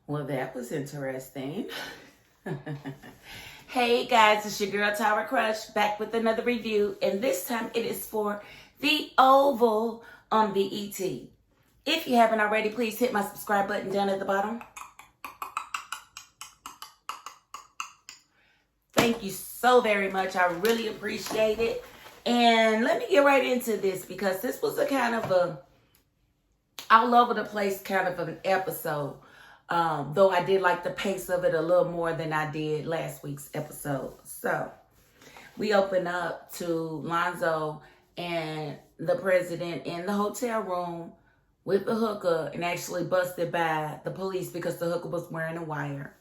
Well, that was interesting. Hey guys, it's your girl Tower Crush back with another review, and this time it is for The Oval on BET. If you haven't already, please hit my subscribe button down at the bottom. Thank you so very much. I really appreciate it. And let me get right into this because this was a kind of a all over the place kind of an episode. Though I did like the pace of it a little more than I did last week's episode. So we open up to Lonzo and the president in the hotel room with the hooker and actually busted by the police because the hooker was wearing a wire.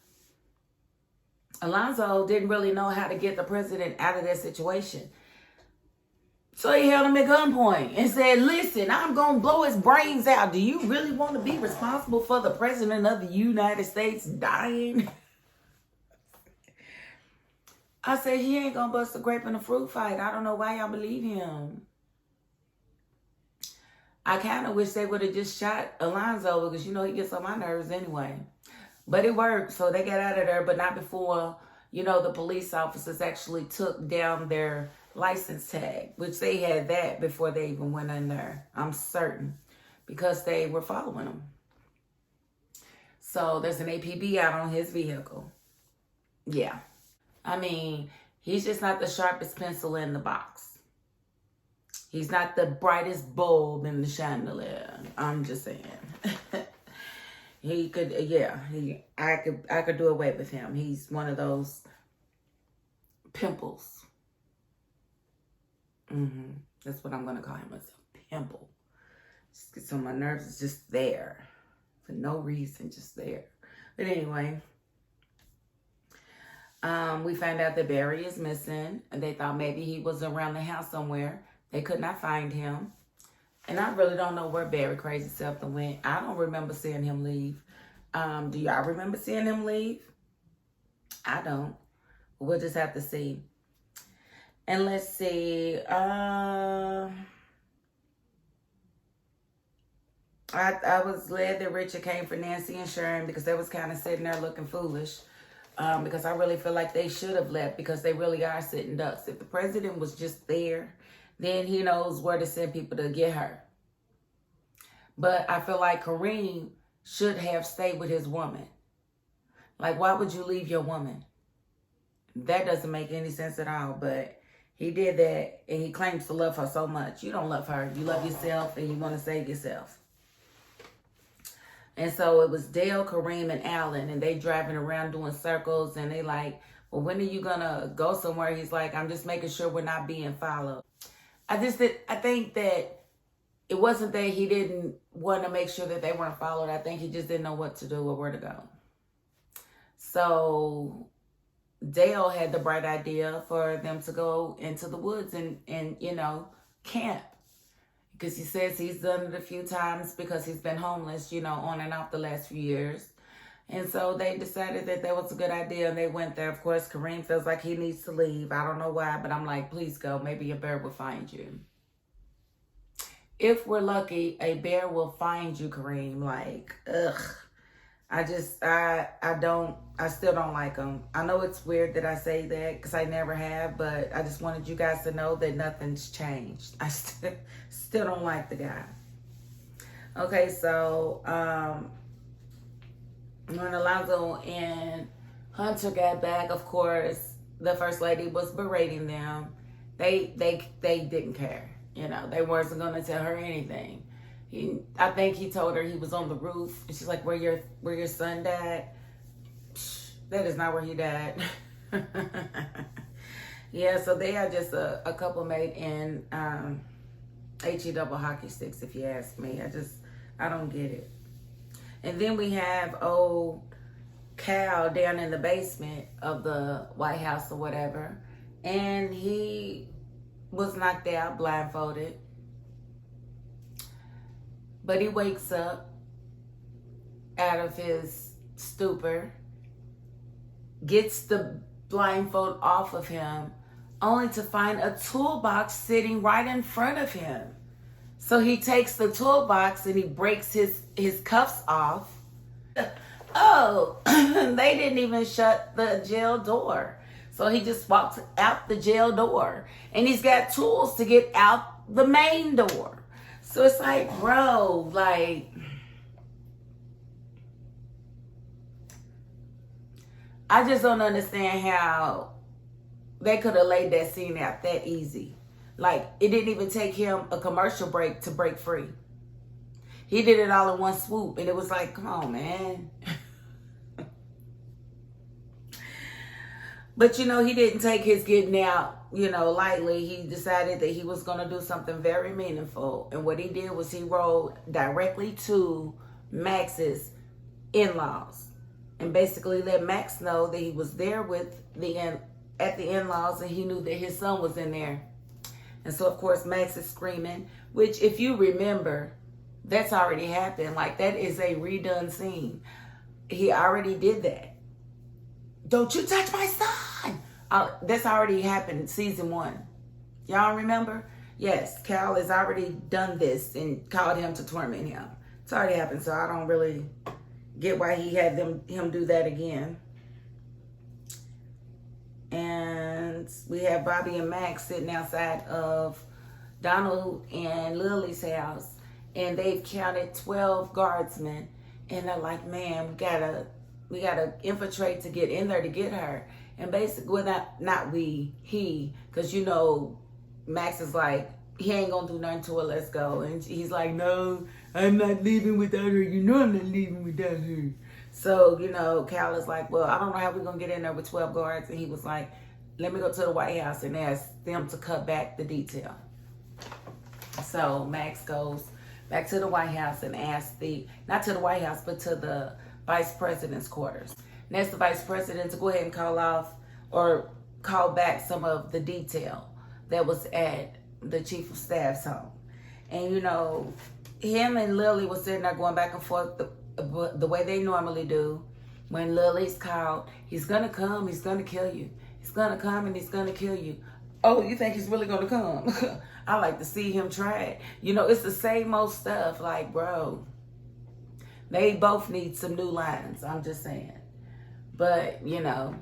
Alonzo didn't really know how to get the president out of that situation. So he held him at gunpoint and said, listen, I'm going to blow his brains out. Do you really want to be responsible for the president of the United States dying? I said, he ain't going to bust a grape in a fruit fight. I don't know why y'all believe him. I kind of wish they would have just shot Alonzo because, you know, he gets on my nerves anyway. But it worked, so they got out of there, but not before, you know, the police officers actually took down their license tag, which they had that before they even went in there, I'm certain, because they were following them. So there's an APB out on his vehicle. Yeah. I mean, he's just not the sharpest pencil in the box. He's not the brightest bulb in the chandelier. I'm just saying. He could, yeah, I could do away with him. He's one of those pimples. That's what I'm going to call him, as a pimple. Just gets on my nerves. It's just there. For no reason, just there. But anyway, we find out that Barry is missing. And they thought maybe he was around the house somewhere. They could not find him. And I really don't know where Barry crazy self went. I don't remember seeing him leave. Do y'all remember seeing him leave? I don't. We'll just have to see. And let's see. I was glad that Richard came for Nancy and Sharon because they was kind of sitting there looking foolish. Because I really feel like they should have left because they really are sitting ducks. If the president was just there, then he knows where to send people to get her. But I feel like Kareem should have stayed with his woman. Like, why would you leave your woman? That doesn't make any sense at all. But he did that, and he claims to love her so much. You don't love her. You love yourself, and you want to save yourself. And so it was Dale, Kareem, and Alan, and they driving around doing circles, and they like, well, when are you going to go somewhere? He's like, I'm just making sure we're not being followed. I think that it wasn't that he didn't want to make sure that they weren't followed. I think he just didn't know what to do or where to go. So Dale had the bright idea for them to go into the woods and you know, camp. Because he says he's done it a few times because he's been homeless, you know, on and off the last few years. And so they decided that was a good idea, and they went there. Of course, Kareem feels like he needs to leave. I don't know why, but I'm like, please go. Maybe a bear will find you. If we're lucky, a bear will find you, Kareem. Like, ugh. I still don't like him. I know it's weird that I say that because I never have, but I just wanted you guys to know that nothing's changed. I still don't like the guy. Okay, so, when Alonzo and Hunter got back, of course, the first lady was berating them. They didn't care. You know, they wasn't going to tell her anything. I think he told her he was on the roof. And she's like, where your son died? That is not where he died. Yeah, so they are just a couple made in HE double hockey sticks, if you ask me. I don't get it. And then we have old Cal down in the basement of the White House or whatever. And he was knocked out, blindfolded. But he wakes up out of his stupor, gets the blindfold off of him, only to find a toolbox sitting right in front of him. So he takes the toolbox and he breaks his cuffs off. Oh, they didn't even shut the jail door. So he just walks out the jail door. And he's got tools to get out the main door. So it's like, bro, like, I just don't understand how they could have laid that scene out that easy. Like, it didn't even take him a commercial break to break free. He did it all in one swoop. And it was like, come on, man. But, you know, he didn't take his getting out, you know, lightly. He decided that he was going to do something very meaningful. And what he did was he rode directly to Max's in-laws. And basically let Max know that he was there with at the in-laws, and he knew that his son was in there. And so, of course, Max is screaming, which, if you remember, that's already happened. Like, that is a redone scene. He already did that. Don't you touch my son. That's already happened in season 1. Y'all remember? Yes, Cal has already done this and called him to torment him. It's already happened, so I don't really get why he had him do that again. And we have Bobby and Max sitting outside of Donald and Lily's house, and they've counted 12 guardsmen, and they're like, man, we gotta infiltrate to get in there to get her. And basically, well, he, because, you know, Max is like, he ain't gonna do nothing to her, let's go. And he's like, no, I'm not leaving without her. You know I'm not leaving without her. So, you know, Cal is like, well, I don't know how we're gonna get in there with 12 guards. And he was like, let me go to the White House and ask them to cut back the detail. So Max goes back to the White House and asks not to the White House, but to the Vice President's quarters. And asked the Vice President to go ahead and call back some of the detail that was at the Chief of Staff's home. And, you know, him and Lily was sitting there going back and forth the way they normally do. When Lily's called, he's going to come, he's going to kill you. He's going to come and he's going to kill you. Oh, you think he's really going to come? I like to see him try it. You know, it's the same old stuff. Like, bro, they both need some new lines. I'm just saying. But, you know,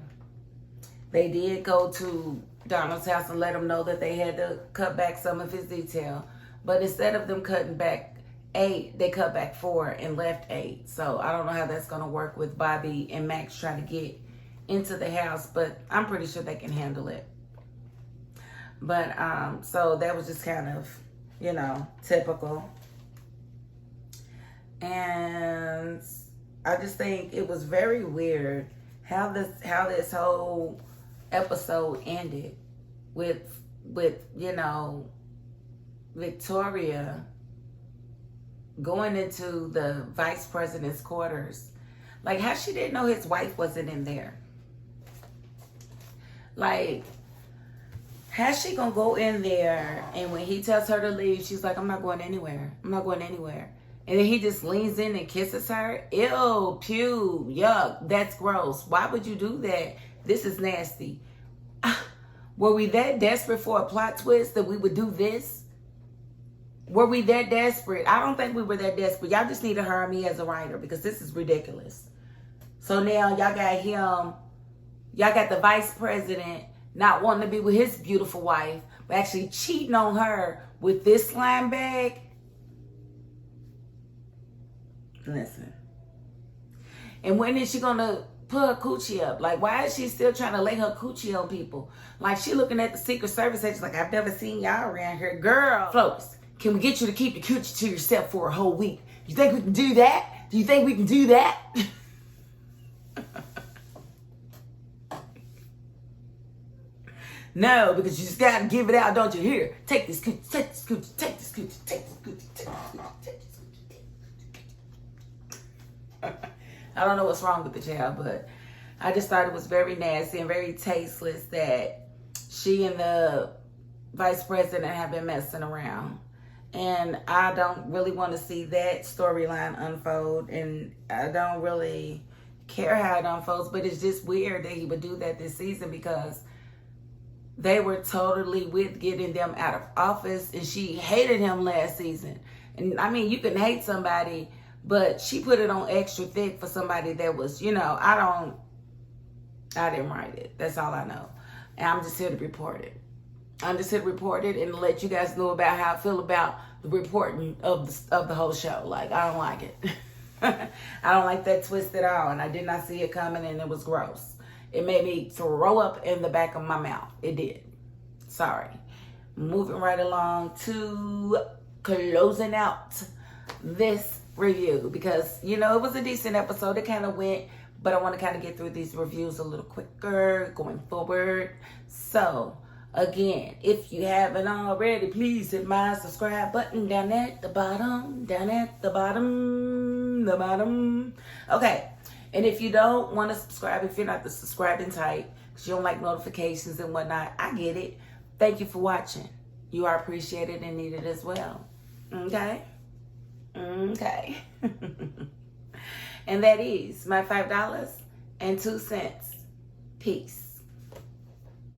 they did go to Donald's house and let him know that they had to cut back some of his detail. But instead of them cutting back 8, they cut back 4 and left 8. So I don't know how that's going to work with Bobby and Max trying to get into the house, but I'm pretty sure they can handle it. But so that was just kind of, you know, typical. And I just think it was very weird how this whole episode ended with you know, Victoria going into the Vice President's quarters. Like, how she didn't know his wife wasn't in there. Like, how's she gonna go in there and when he tells her to leave, she's like, I'm not going anywhere. I'm not going anywhere. And then he just leans in and kisses her. Ew, pew, yuck, that's gross. Why would you do that? This is nasty. Were we that desperate for a plot twist that we would do this? Were we that desperate? I don't think we were that desperate. Y'all just need to hire me as a writer because this is ridiculous. So now y'all got him, y'all got the Vice President not wanting to be with his beautiful wife, but actually cheating on her with this slime bag. Listen. And when is she gonna put her coochie up? Like, why is she still trying to lay her coochie on people? Like, she looking at the Secret Service agents like, I've never seen y'all around here. Girl, Floats, can we get you to keep the coochie to yourself for a whole week? You think we can do that? Do you think we can do that? No, because you just gotta give it out, don't you? Here, take this coochie, take this coochie, take this coochie, take this coochie, take this coochie, take this coochie. I don't know what's wrong with the child, but I just thought it was very nasty and very tasteless that she and the Vice President have been messing around. And I don't really want to see that storyline unfold, and I don't really care how it unfolds, but it's just weird that he would do that this season because they were totally with getting them out of office, and she hated him last season. And I mean, you can hate somebody, But she put it on extra thick for somebody that was, I didn't write it. That's all I know. And I'm just here to report it. I'm just here to report it and let you guys know about how I feel about the reporting of the whole show. Like, I don't like it. I don't like that twist at all. And I did not see it coming, and it was gross. It made me throw up in the back of my mouth. It did. Sorry. Moving right along to closing out this review, because it was a decent episode. It kind of went, but I want to kind of get through these reviews a little quicker going forward. So again, if you haven't already, please hit my subscribe button down at the bottom, the bottom. Okay, and if you don't want to subscribe, if you're not the subscribing type, because you don't like notifications and whatnot, I get it. Thank you for watching. You are appreciated and needed as well. Okay? And that is my $5.02. Peace.